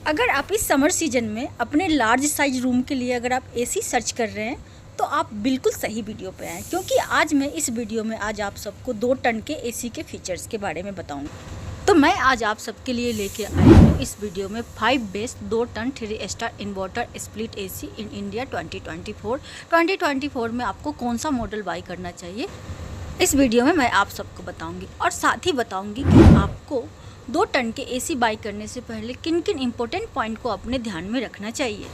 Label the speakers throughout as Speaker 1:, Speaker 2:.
Speaker 1: अगर आप इस समर सीजन में अपने लार्ज साइज रूम के लिए अगर आप एसी सर्च कर रहे हैं तो आप बिल्कुल सही वीडियो पे आए, क्योंकि आज मैं इस वीडियो में आज आप सबको 2 टन के एसी के फीचर्स के बारे में बताऊंगी। तो मैं आज आप सबके लिए लेके आई हूँ इस वीडियो में 5 best 2 ton 3 star inverter split AC in India 2024 में आपको कौन सा मॉडल बाई करना चाहिए। इस वीडियो में मैं आप सबको बताऊंगी और साथ ही बताऊंगी कि आपको 2 टन के एसी बाई करने से पहले किन किन इम्पोर्टेंट पॉइंट को अपने ध्यान में रखना चाहिए।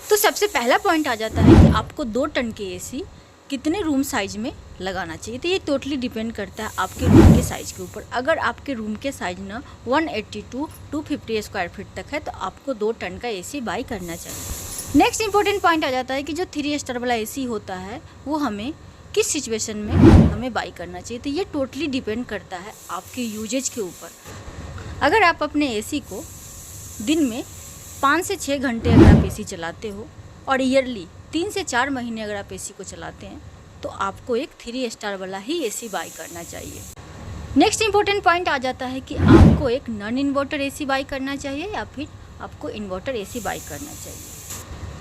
Speaker 1: तो सबसे पहला पॉइंट आ जाता है कि आपको 2 टन के एसी कितने रूम साइज में लगाना चाहिए। तो ये टोटली डिपेंड करता है आपके रूम के साइज़ के ऊपर। अगर आपके रूम के साइज ना 180 टू 250 स्क्वायर फीट तक है तो आपको 2 टन का एसी बाई करना चाहिए। नेक्स्ट इंपॉर्टेंट पॉइंट आ जाता है कि जो 3 स्टार वाला एसी होता है वो हमें किस सिचुएशन में हमें बाई करना चाहिए। तो ये टोटली डिपेंड करता है आपके यूजेज के ऊपर। अगर आप अपने एसी को दिन में 5 से 6 घंटे अगर आप एसी चलाते हो और ईयरली 3 से 4 महीने अगर आप एसी को चलाते हैं तो आपको एक 3 स्टार वाला ही एसी बाई करना चाहिए। नेक्स्ट इंपॉर्टेंट पॉइंट आ जाता है कि आपको एक नॉन इन्वर्टर एसी बाई करना चाहिए या फिर आपको इन्वर्टर एसी बाई करना चाहिए।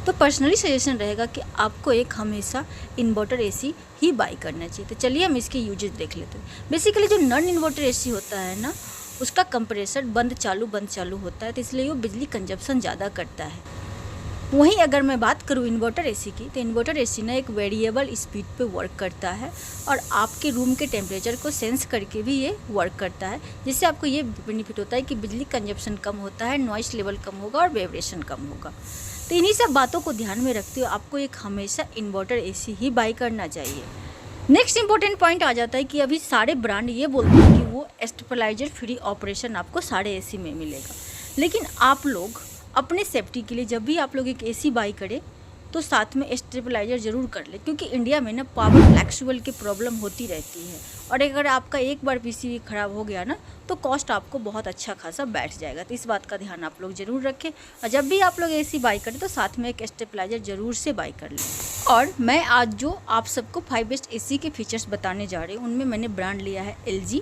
Speaker 1: तो पर्सनली सजेशन रहेगा कि आपको एक हमेशा इन्वर्टर एसी ही बाई करना चाहिए। तो चलिए हम इसके यूजेस देख लेते हैं। बेसिकली जो नॉन इन्वर्टर एसी होता है ना, उसका कंप्रेसर बंद चालू होता है, तो इसलिए वो बिजली कंजप्शन ज़्यादा करता है। वहीं अगर मैं बात करूँ इन्वर्टर एसी की, तो इन्वर्टर एसी ना एक वेरिएबल स्पीड पे वर्क करता है और आपके रूम के टेम्परेचर को सेंस करके भी ये वर्क करता है, जिससे आपको ये बेनिफिट होता है कि बिजली कंजप्शन कम होता है, नॉइस लेवल कम होगा और वाइब्रेशन कम होगा। तो इन्हीं सब बातों को ध्यान में रखते हुए आपको एक हमेशा इन्वर्टर एसी ही बाई करना चाहिए। नेक्स्ट इंपॉर्टेंट पॉइंट आ जाता है कि अभी सारे ब्रांड ये बोलते हैं कि वो स्टेबलाइजर फ्री ऑपरेशन आपको सारे एसी में मिलेगा, लेकिन आप लोग अपने सेफ्टी के लिए जब भी आप लोग एक एसी बाई करें तो साथ में स्टेबलाइजर ज़रूर कर ले, क्योंकि इंडिया में ना पावर फ्लैक्चुअल की प्रॉब्लम होती रहती है और अगर आपका एक बार पीसी ख़राब हो गया ना तो कॉस्ट आपको बहुत अच्छा खासा बैठ जाएगा। तो इस बात का ध्यान आप लोग ज़रूर रखें और जब भी आप लोग एसी बाई करें तो साथ में एक स्टेबलाइजर ज़रूर से बाई कर लें। और मैं आज जो आप सबको 5 बेस्ट एसी के फीचर्स बताने जा रही हूँ उनमें मैंने ब्रांड लिया है LG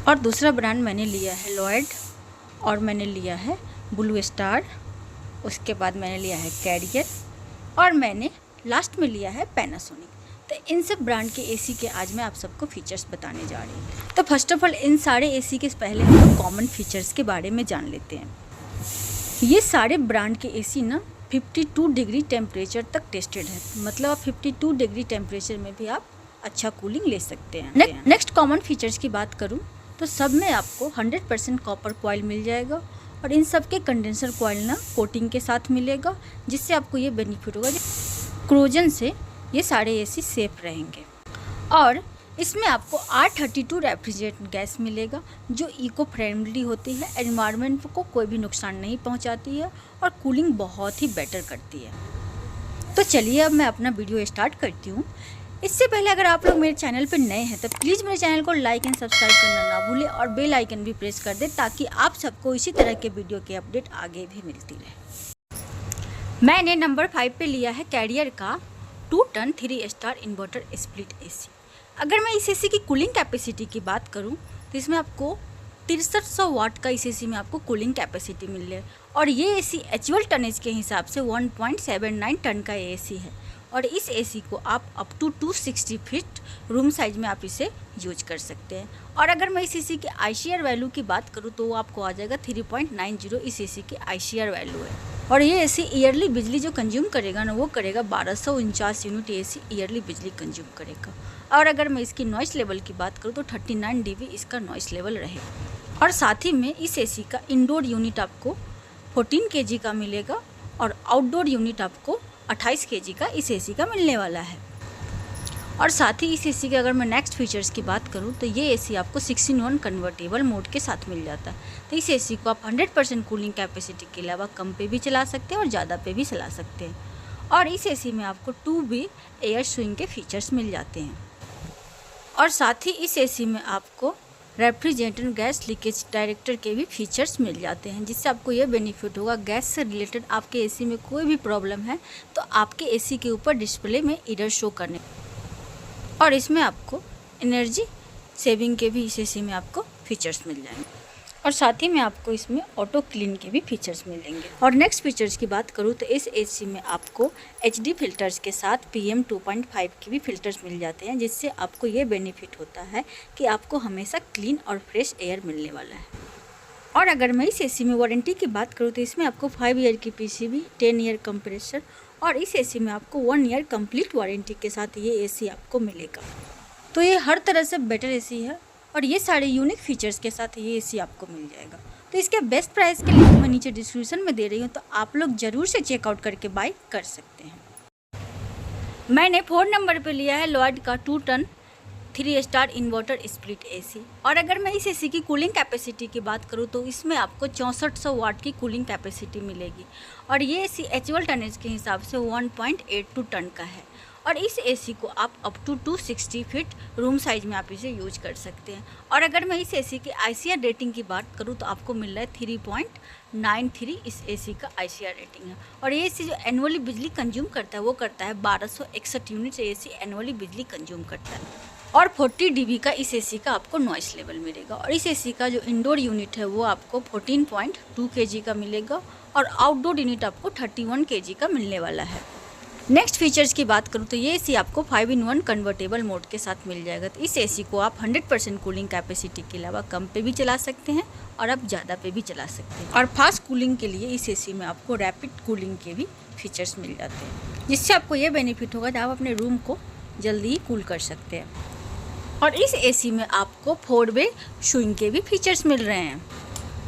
Speaker 1: और दूसरा ब्रांड मैंने लिया है लॉयड और मैंने लिया है ब्लू स्टार, उसके बाद मैंने लिया है कैरियर और मैंने लास्ट में लिया है पैनासोनिक। तो इन सब ब्रांड के एसी के आज मैं आप सबको फीचर्स बताने जा रही हूँ। तो फर्स्ट ऑफ ऑल इन सारे एसी के पहले हम लोग कॉमन फीचर्स के बारे में जान लेते हैं। ये सारे ब्रांड के एसी ना 52 डिग्री टेम्परेचर तक टेस्टेड है, मतलब आप 52 डिग्री टेम्परेचर में भी आप अच्छा कूलिंग ले सकते हैं। नेक्स्ट कॉमन फीचर्स की बात करूँ तो सब में आपको 100% कॉपर कॉइल मिल जाएगा और इन सब के कंडेंसर कॉइल ना कोटिंग के साथ मिलेगा, जिससे आपको ये बेनिफिट होगा क्रोजन से ये सारे एसी सेफ रहेंगे। और इसमें आपको R32 रेफ्रिजरेंट गैस मिलेगा जो इको फ्रेंडली होती है, एनवायरनमेंट को कोई भी नुकसान नहीं पहुंचाती है और कूलिंग बहुत ही बेटर करती है। तो चलिए अब मैं अपना वीडियो स्टार्ट करती हूँ। इससे पहले अगर आप लोग मेरे चैनल पर नए हैं तो प्लीज़ मेरे चैनल को लाइक एंड सब्सक्राइब करना ना भूलें और बेल आइकन भी प्रेस कर दें ताकि आप सबको इसी तरह के वीडियो के अपडेट आगे भी मिलती रहे। मैंने नंबर 5 पे लिया है कैरियर का 2 ton 3 star inverter split AC. अगर मैं इस एसी की कूलिंग कैपेसिटी की बात करूं तो इसमें आपको 6300 वाट का इस एसी में आपको कूलिंग कैपेसिटी मिल रही है और ये एसी एचुअल टनेज के हिसाब से 1.79 टन का एसी है और इस एसी को आप up to 260 feet room size में आप इसे यूज कर सकते हैं। और अगर मैं इस एसी के ICR वैल्यू की बात करूँ तो वो आपको आ जाएगा 3.90 इस एसी की ICR वैल्यू है। और ये एसी ईयरली बिजली जो कंज्यूम करेगा ना वो करेगा 1249 यूनिट एसी ईयरली बिजली कंज्यूम करेगा। और अगर मैं इसकी नॉइस लेवल की बात करूँ तो 39 dB इसका नॉइस लेवल रहेगा। और साथ ही में इस एसी का इंडोर यूनिट आपको 14 kg का मिलेगा और आउटडोर यूनिट आपको 28 kg का इस एसी का मिलने वाला है। और साथ ही इस एसी के अगर मैं नेक्स्ट फीचर्स की बात करूं तो ये एसी आपको 6-in-1 कन्वर्टेबल मोड के साथ मिल जाता है। तो इस एसी को आप 100% कूलिंग कैपेसिटी के अलावा कम पे भी चला सकते हैं और ज़्यादा पे भी चला सकते हैं। और इस एसी में आपको 2 एयर स्विंग के फीचर्स मिल जाते हैं। और साथ ही इस एसी में आपको रेफ्रिजरेटर गैस लीकेज डायरेक्टर के भी फीचर्स मिल जाते हैं, जिससे आपको ये बेनिफिट होगा गैस से रिलेटेड आपके एसी में कोई भी प्रॉब्लम है तो आपके एसी के ऊपर डिस्प्ले में एरर शो करने। और इसमें आपको एनर्जी सेविंग के भी इस एसी में आपको फीचर्स मिल जाएंगे। और साथ ही में आपको इसमें ऑटो क्लीन के भी फीचर्स मिलेंगे। और नेक्स्ट फीचर्स की बात करूँ तो इस एसी में आपको HD फिल्टर्स के साथ PM 2.5 के भी फिल्टर्स मिल जाते हैं, जिससे आपको ये बेनिफिट होता है कि आपको हमेशा क्लीन और फ्रेश एयर मिलने वाला है। और अगर मैं इस एसी में वारंटी की बात करूँ तो इसमें आपको 5 ईयर की PCB, 10 ईयर कंप्रेसर और इस एसी में आपको 1 ईयर कंप्लीट वारंटी के साथ ये एसी आपको मिलेगा। तो ये हर तरह से बेटर एसी है और ये सारे यूनिक फीचर्स के साथ ये एसी आपको मिल जाएगा। तो इसके बेस्ट प्राइस के लिंक मैं नीचे डिस्क्रिप्शन में दे रही हूँ, तो आप लोग ज़रूर से चेकआउट करके बाय कर सकते हैं। मैंने 4 नंबर पे लिया है लॉयड का 2 ton 3 star inverter split AC. और अगर मैं इस एसी की कूलिंग कैपेसिटी की बात करूँ तो इसमें आपको 6400 वाट की कूलिंग कैपेसिटी मिलेगी और ये एसी एचुअल टनेज के हिसाब से 1.82 टन का है। और इस एसी को आप up to 260 feet room size में आप इसे यूज कर सकते हैं। और अगर मैं इस एसी की ICR रेटिंग की बात करूँ तो आपको मिल रहा है 3.93 इस एसी का ICR रेटिंग है। और ये एसी जो एनुअली बिजली कंज्यूम करता है वो करता है 1261 यूनिट एसी एनुअली बिजली कंज्यूम करता है। और 40 dB का इस एसी का आपको नॉइस लेवल मिलेगा। और इस एसी का जो इंडोर यूनिट है वो आपको 14.2 kg का मिलेगा और आउटडोर यूनिट आपको 31 kg का मिलने वाला है। नेक्स्ट फीचर्स की बात करूँ तो ये एसी आपको 5-in-1 कन्वर्टेबल मोड के साथ मिल जाएगा। तो इस एसी को आप 100% कूलिंग कैपेसिटी के अलावा कम पे भी चला सकते हैं और आप ज़्यादा पे भी चला सकते हैं। और फास्ट कूलिंग के लिए इस एसी में आपको रैपिड कूलिंग के भी फीचर्स मिल जाते हैं, जिससे आपको ये बेनिफिट होगा कि आप अपने रूम को जल्दी ही कूल कर सकते हैं। और इस एसी में आपको 4-वे शूइंग के भी फीचर्स मिल रहे हैं।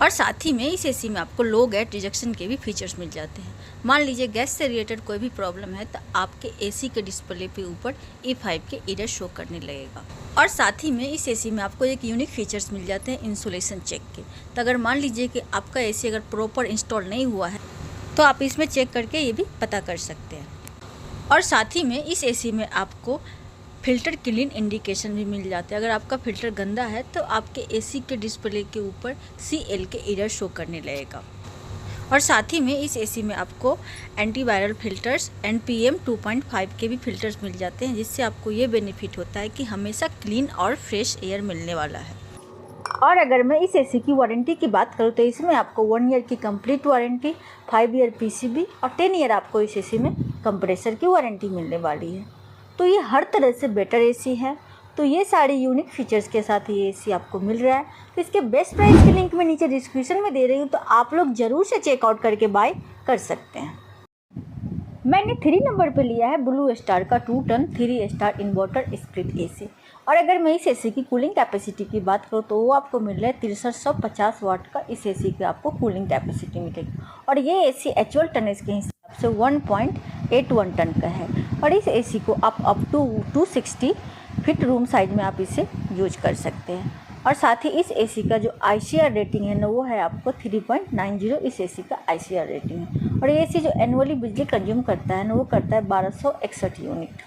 Speaker 1: और साथ ही में इस एसी में आपको लो गैस रिजेक्शन के भी फीचर्स मिल जाते हैं। मान लीजिए गैस से रिलेटेड कोई भी प्रॉब्लम है तो आपके एसी के डिस्प्ले पे ऊपर E5 के एरर शो करने लगेगा। और साथ ही में इस एसी में आपको एक यूनिक फीचर्स मिल जाते हैं इंसुलेशन चेक के। तो अगर मान लीजिए कि आपका एसी अगर प्रॉपर इंस्टॉल नहीं हुआ है तो आप इसमें चेक करके ये भी पता कर सकते हैं। और साथ ही में इस एसी में आपको फ़िल्टर क्लीन इंडिकेशन भी मिल जाता है। अगर आपका फ़िल्टर गंदा है तो आपके एसी के डिस्प्ले के ऊपर CL के एरर शो करने लगेगा। और साथ ही में इस एसी में आपको एंटीवायरल फिल्टर्स एंड PM 2.5 के भी फिल्टर्स मिल जाते हैं, जिससे आपको ये बेनिफिट होता है कि हमेशा क्लीन और फ्रेश एयर मिलने वाला है। और अगर मैं इस एसी की वारंटी की बात करूँ तो इसमें आपको 1 ईयर की कंप्लीट वारंटी, 5 ईयर PCB और 10 ईयर आपको इस एसी में कंप्रेसर की वारंटी मिलने वाली है। तो ये हर तरह से बेटर एसी है। तो ये सारे यूनिक फीचर्स के साथ ये एसी आपको मिल रहा है। तो इसके बेस्ट प्राइस के लिंक मैं नीचे डिस्क्रिप्शन में दे रही हूँ, तो आप लोग ज़रूर से चेकआउट करके बाय कर सकते हैं। मैंने 3 नंबर पे लिया है ब्लू स्टार का 2 ton 3 star inverter split AC. और अगर मैं इस एसी की कूलिंग कैपेसिटी की बात करूँ तो वो आपको मिल रहा है 6350 वाट का इस एसी की आपको कूलिंग कैपेसिटी मिलेगी। और ये एसी एचुअल टनेज के हिसाब से 1.81 टन का है। और इस एसी को आप up to 260 feet room size में आप इसे यूज कर सकते हैं। और साथ ही इस एसी का जो ICR रेटिंग है ना वो है आपको 3.90 इस एसी का ICR रेटिंग है। और ये एसी जो एनुअली बिजली कंज्यूम करता है ना वो करता है 1261 यूनिट।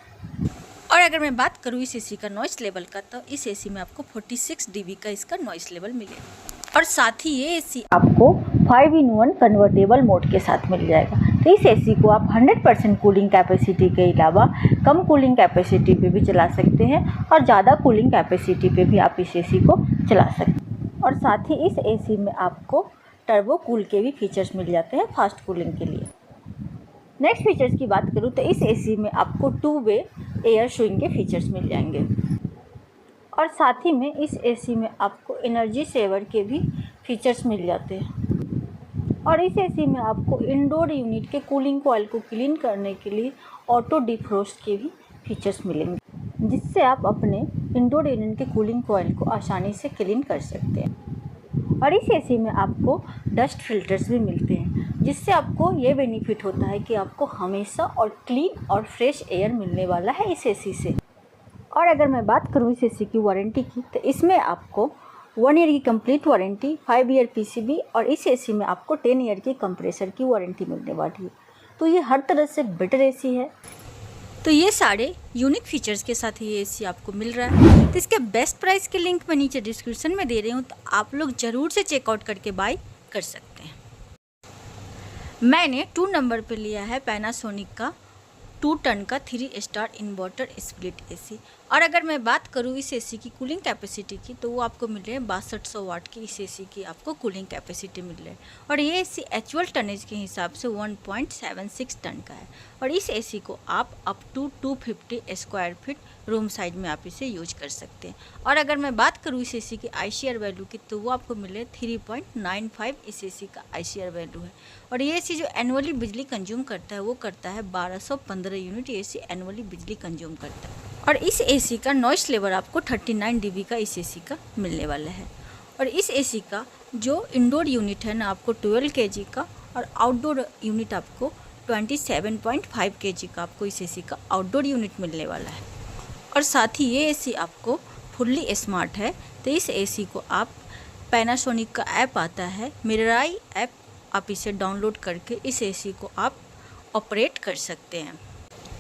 Speaker 1: और अगर मैं बात करूँ इस एसी का नॉइस लेवल का तो इस एसी में आपको 46 dB का इसका नॉइस लेवल मिलेगा। और साथ ही ये एसी आपको 5-in-1 कन्वर्टेबल मोड के साथ मिल जाएगा। तो इस एसी को आप 100% कूलिंग कैपेसिटी के अलावा कम कूलिंग कैपेसिटी पे भी चला सकते हैं और ज़्यादा कूलिंग कैपेसिटी पे भी आप इस एसी को चला सकते हैं। और साथ ही इस एसी में आपको टर्बो कूल के भी फीचर्स मिल जाते हैं फास्ट कूलिंग के लिए। नेक्स्ट फीचर्स की बात करूँ तो इस एसी में आपको 2-वे एयर शूइंग के फीचर्स मिल जाएंगे। और साथ ही में इस एसी में आपको एनर्जी सेवर के भी फीचर्स मिल जाते हैं। और इस एसी में आपको इंडोर यूनिट के कूलिंग कॉइल को क्लीन करने के लिए ऑटो डिफ्रोस्ट के भी फीचर्स मिलेंगे, जिससे आप अपने इंडोर यूनिट के कूलिंग कॉइल को आसानी से क्लीन कर सकते हैं। और इस एसी में आपको डस्ट फिल्टर्स भी मिलते हैं, जिससे आपको ये बेनिफिट होता है कि आपको हमेशा और क्लीन और फ्रेश एयर मिलने वाला है इस एसी से। और अगर मैं बात करूँ इस एसी की वारंटी की तो इसमें आपको 1 ईयर की कंप्लीट वारंटी, 5 ईयर PCB और इस एसी में आपको 10 ईयर की कंप्रेसर की वारंटी मिलने वाली है। तो ये हर तरह से बेटर एसी है। तो ये सारे यूनिक फीचर्स के साथ ये एसी आपको मिल रहा है। तो इसके बेस्ट प्राइस के लिंक मैं नीचे डिस्क्रिप्शन में दे रही हूँ, तो आप लोग ज़रूर से चेकआउट करके बाय कर सकते हैं। मैंने 2 नंबर पे लिया है पैनासोनिक का 2 टन का 3 स्टार इन्वर्टर स्प्लिट एसी। और अगर मैं बात करूँ इस एसी की कूलिंग कैपेसिटी की, तो वो आपको मिल रहे हैं 6200 वाट की इस एसी की आपको कूलिंग कैपेसिटी मिल रही है। और ये एसी एक्चुअल टनेज के हिसाब से 1.76 टन का है। और इस एसी को आप up to 250 square feet room size में आप इसे यूज कर सकते हैं। और अगर मैं बात करूँ इस एसी की ICR वैल्यू की, तो वो आपको मिले 3.95 इस एसी का ICR वैल्यू है। और ये एसी जो एनुअली बिजली कंज्यूम करता है वो करता है 1215 यूनिट एसी एनुअली बिजली कंज्यूम करता है। और इस एसी का नॉइस लेवल आपको 39 dB का इस एसी का मिलने वाला है। और इस एसी का जो इंडोर यूनिट है ना आपको 12 kg का, और आउटडोर यूनिट आपको 27.5 kg का आपको इस एसी का आउटडोर यूनिट मिलने वाला है। और साथ ही ये एसी आपको फुल्ली स्मार्ट है। तो इस एसी को आप पैनासोनिक का ऐप आता है मिरराई ऐप, आप इसे डाउनलोड करके इस एसी को आप ऑपरेट कर सकते हैं।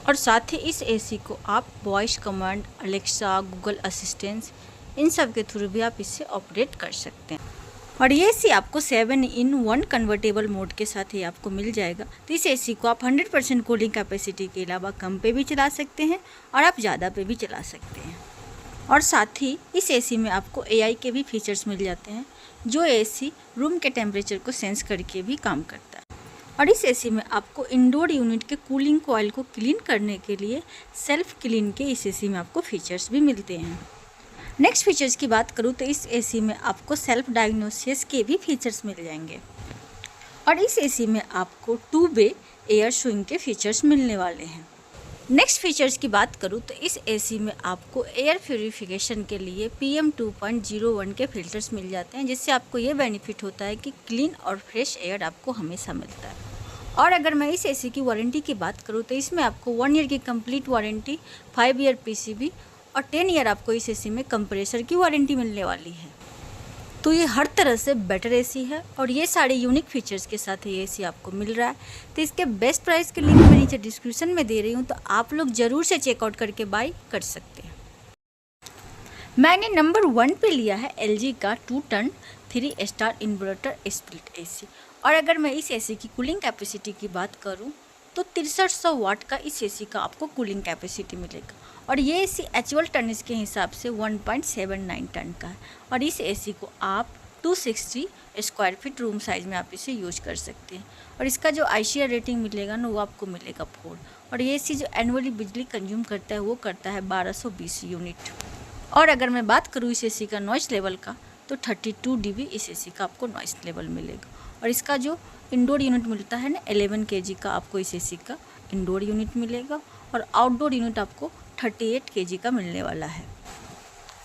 Speaker 1: और साथ ही इस एसी को आप voice command, Alexa, Google assistance, इन सब के थ्रू भी आप इसे ऑपरेट कर सकते हैं। और ये एसी आपको 7-in-1 कन्वर्टेबल मोड के साथ ही आपको मिल जाएगा। तो इस एसी को आप 100% कूलिंग कैपेसिटी के अलावा कम पे भी चला सकते हैं और आप ज़्यादा पे भी चला सकते हैं। और साथ ही इस एसी में आपको AI के भी फीचर्स मिल जाते हैं, जो एसी रूम के टेम्परेचर को सेंस करके भी काम करता है। और इस एसी में आपको इंडोर यूनिट के कूलिंग कॉइल को क्लीन करने के लिए सेल्फ क्लीन के इस एसी में आपको फीचर्स भी मिलते हैं। नेक्स्ट फीचर्स की बात करूँ तो इस एसी में आपको सेल्फ डायग्नोसिस के भी फीचर्स मिल जाएंगे। और इस एसी में आपको 2-वे एयर स्विंग के फीचर्स मिलने वाले हैं। नेक्स्ट फीचर्स की बात करूँ तो इस एसी में आपको एयर प्यूरिफिकेशन के लिए PM 2.01 के फिल्टर्स मिल जाते हैं, जिससे आपको ये बेनिफिट होता है कि क्लीन और फ्रेश एयर आपको हमेशा मिलता है। और अगर मैं इस एसी की वारंटी की बात करूँ तो इसमें आपको 1 ईयर की कंप्लीट वारंटी, 5 ईयर PCB और 10 ईयर आपको इस एसी में कंप्रेसर की वारंटी मिलने वाली है। तो ये हर तरह से बेटर एसी है और ये सारे यूनिक फीचर्स के साथ ये एसी आपको मिल रहा है। तो इसके बेस्ट प्राइस के लिंक मैं नीचे डिस्क्रिप्शन में दे रही हूँ, तो आप लोग ज़रूर से चेकआउट करके बाय कर सकते हैं। मैंने नंबर 1 पे लिया है LG का 2 ton 3 star inverter split AC. और अगर मैं इस एसी की कूलिंग कैपेसिटी की बात करूँ तो 6300 वाट का इस एसी का आपको कूलिंग कैपेसिटी मिलेगा। और ये एसी एक्चुअल टनेज के हिसाब से 1.79 टन का है। और इस एसी को आप 260 स्क्वायर फीट रूम साइज में आप इसे यूज कर सकते हैं। और इसका जो ICR रेटिंग मिलेगा ना वो आपको मिलेगा 4। और ये एसी जो एनुअली बिजली कंज्यूम करता है वो करता है 1220 यूनिट। और अगर मैं बात करूँ इस एसी का नॉइस लेवल का तो 32 dB इस एसी का आपको नॉइस लेवल मिलेगा। और इसका जो इंडोर यूनिट मिलता है ना 11 kg का आपको इस एसी का इंडोर यूनिट मिलेगा। और आउटडोर यूनिट आपको 38 kg का मिलने वाला है।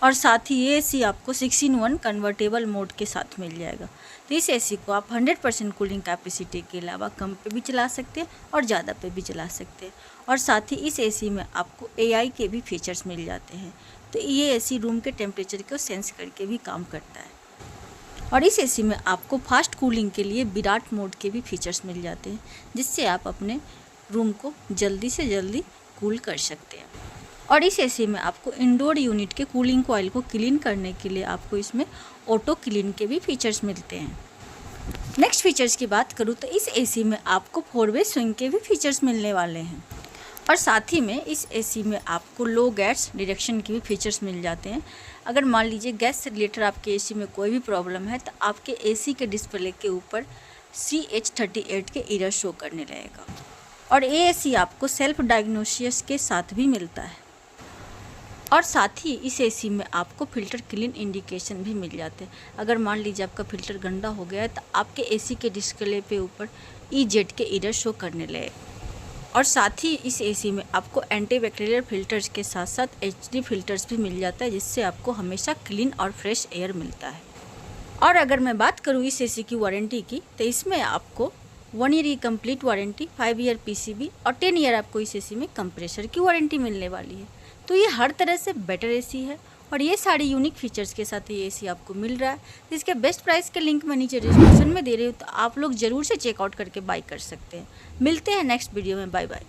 Speaker 1: और साथ ही ये एसी आपको 6-in-1 कन्वर्टेबल मोड के साथ मिल जाएगा। तो इस एसी को आप 100% कूलिंग कैपेसिटी के अलावा कम पे भी चला सकते हैं और ज़्यादा पे भी चला सकते हैं। और साथ ही इस एसी में आपको AI के भी फीचर्स मिल जाते हैं। तो ये एसी रूम के टेम्परेचर को सेंस करके भी काम करता है। और इस एसी में आपको फास्ट कूलिंग के लिए विराट मोड के भी फीचर्स मिल जाते हैं, जिससे आप अपने रूम को जल्दी से जल्दी कूल कर सकते हैं। और इस एसी में आपको इंडोर यूनिट के कूलिंग कॉइल को क्लीन करने के लिए आपको इसमें ऑटो क्लीन के भी फीचर्स मिलते हैं। नेक्स्ट फीचर्स की बात करूँ तो इस एसी में आपको 4-वे स्विंग के भी फीचर्स मिलने वाले हैं। और साथ ही में इस एसी में आपको लो गैस डिटेक्शन के भी फीचर्स मिल जाते हैं। अगर मान लीजिए गैस से रिलेटेड आपके एसी में कोई भी प्रॉब्लम है तो आपके एसी के डिस्प्ले के ऊपर CH38 के एरर शो करने लगेगा। और ये एसी आपको सेल्फ डायग्नोसिस के साथ भी मिलता है। और साथ ही इस एसी में आपको फ़िल्टर क्लीन इंडिकेशन भी मिल जाते हैं। अगर मान लीजिए आपका फ़िल्टर गंदा हो गया है तो आपके एसी के डिस्प्ले पे ऊपर EZ के एरर शो करने लगे। और साथ ही इस एसी में आपको एंटीबैक्टीरियल फ़िल्टर्स के साथ साथ HD फ़िल्टर्स भी मिल जाता है, जिससे आपको हमेशा क्लीन और फ्रेश एयर मिलता है। और अगर मैं बात करूँ इस एसी की वारंटी की तो इसमें आपको 1 ईयर की कंप्लीट वारंटी, 5 ईयर PCB और 10 ईयर आपको इस एसी में कंप्रेसर की वारंटी मिलने वाली है। तो ये हर तरह से बेटर एसी है और ये सारे यूनिक फीचर्स के साथ ये एसी आपको मिल रहा है। तो इसके बेस्ट प्राइस के लिंक मैं नीचे डिस्क्रिप्शन में दे रही हूँ, तो आप लोग ज़रूर से चेकआउट करके बाय कर सकते हैं। मिलते हैं नेक्स्ट वीडियो में। Bye bye.